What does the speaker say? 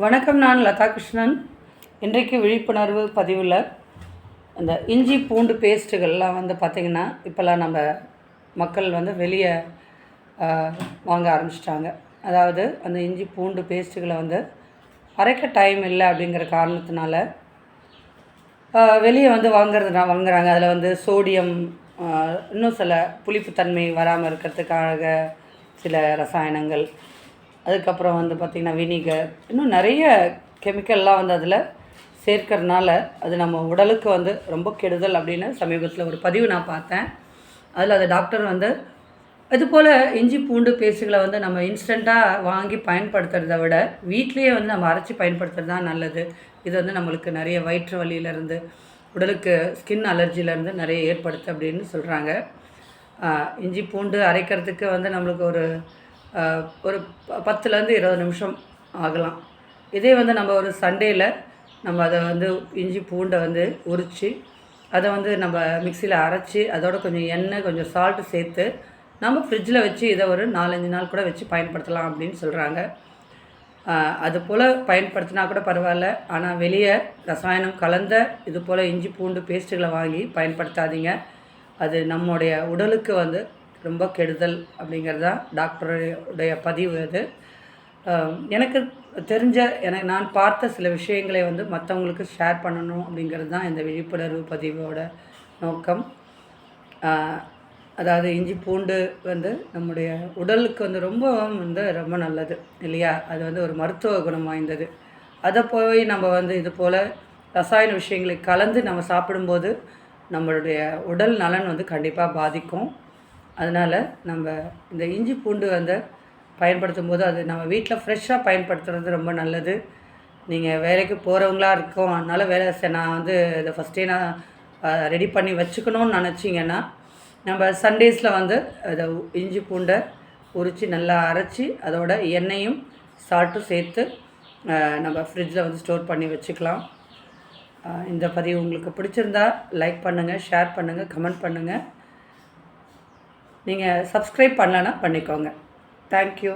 வணக்கம். நான் லதா கிருஷ்ணன். இன்றைக்கு விழிப்புணர்வு பதிவில் இந்த இஞ்சி பூண்டு பேஸ்ட்டுகள்லாம் பார்த்திங்கன்னா இப்போல்லாம் நம்ம மக்கள் வெளியே வாங்க ஆரம்பிச்சிட்டாங்க. அதாவது அந்த இஞ்சி பூண்டு பேஸ்ட்டுகளை அரைக்க டைம் இல்லை அப்படிங்கிற காரணத்தினால வெளியே வாங்குறாங்க. அதில் சோடியம், இன்னும் சில புளிப்புத்தன்மை வராமல் இருக்கிறதுக்காக சில ரசாயனங்கள், அதுக்கப்புறம் பார்த்திங்கன்னா வினிகர், இன்னும் நிறைய கெமிக்கல்லாம் அதில் சேர்க்கறதுனால அது நம்ம உடலுக்கு ரொம்ப கெடுதல் அப்படின்னு சமீபத்தில் ஒரு பதிவு நான் பார்த்தேன். அதில் அது டாக்டர் இதுபோல் இஞ்சி பூண்டு பேஸ்ட்டுகளை நம்ம இன்ஸ்டண்ட்டாக வாங்கி பயன்படுத்துகிறத விட வீட்லேயே நம்ம அரைச்சி பயன்படுத்துகிறது தான் நல்லது. இது நம்மளுக்கு நிறைய வயிற்று வலியிலேருந்து, உடலுக்கு ஸ்கின் அலர்ஜிலேருந்து நிறைய ஏற்படுத்து அப்படின்னு சொல்கிறாங்க. இஞ்சி பூண்டு அரைக்கிறதுக்கு நம்மளுக்கு ஒரு 10லேருந்து 20 நிமிஷம் ஆகலாம். இதே நம்ம ஒரு சண்டேயில் நம்ம அதை இஞ்சி பூண்டை உரித்து அதை நம்ம மிக்சியில் அரைச்சி அதோட கொஞ்சம் எண்ணெய், கொஞ்சம் சால்ட்டு சேர்த்து நம்ம ஃப்ரிட்ஜில் வச்சு இதை ஒரு 4-5 நாள் கூட வச்சு பயன்படுத்தலாம் அப்படின்னு சொல்கிறாங்க. அது போல் பயன்படுத்தினா கூட பரவாயில்ல. ஆனால் வெளியே ரசாயனம் கலந்த இது போல் இஞ்சி பூண்டு பேஸ்ட்டுகளை வாங்கி பயன்படுத்தாதீங்க. அது நம்முடைய உடலுக்கு ரொம்ப கெடுதல் அப்படிங்கிறது தான் டாக்டருடைய பதிவு. அது எனக்கு தெரிஞ்ச நான் பார்த்த சில விஷயங்களை மற்றவங்களுக்கு ஷேர் பண்ணணும் அப்படிங்கிறது தான் இந்த விழிப்புணர்வு பதிவோட நோக்கம். அதாவது இஞ்சி பூண்டு நம்முடைய உடலுக்கு ரொம்ப ரொம்ப நல்லது இல்லையா? அது ஒரு மருத்துவ குணம் வாய்ந்தது. அதை போய் நம்ம இது போல் ரசாயன விஷயங்களை கலந்து நம்ம சாப்பிடும்போது நம்மளுடைய உடல் நலன் கண்டிப்பாக பாதிக்கும். அதனால் நம்ம இந்த இஞ்சி பூண்டு பயன்படுத்தும் போது அது நம்ம வீட்டில் ஃப்ரெஷ்ஷாக பயன்படுத்துகிறது ரொம்ப நல்லது. நீங்கள் வேலைக்கு போகிறவங்களா இருக்கோம், அதனால் நான் இதை ஃபஸ்ட்டே நான் ரெடி பண்ணி வச்சுக்கணும்னு நினச்சிங்கன்னா நம்ம சண்டேஸில் அதை இஞ்சி பூண்டை உரித்து நல்லா அரைச்சி அதோட எண்ணெயும் சால்ட்டும் சேர்த்து நம்ம ஃப்ரிட்ஜில் ஸ்டோர் பண்ணி வச்சுக்கலாம். இந்த பதிவு உங்களுக்கு பிடிச்சிருந்தா லைக் பண்ணுங்கள், ஷேர் பண்ணுங்கள், கமெண்ட் பண்ணுங்கள். நீங்கள் சப்ஸ்கிரைப் பண்ணலன்னா பண்ணிக்கோங்க. தேங்க்யூ.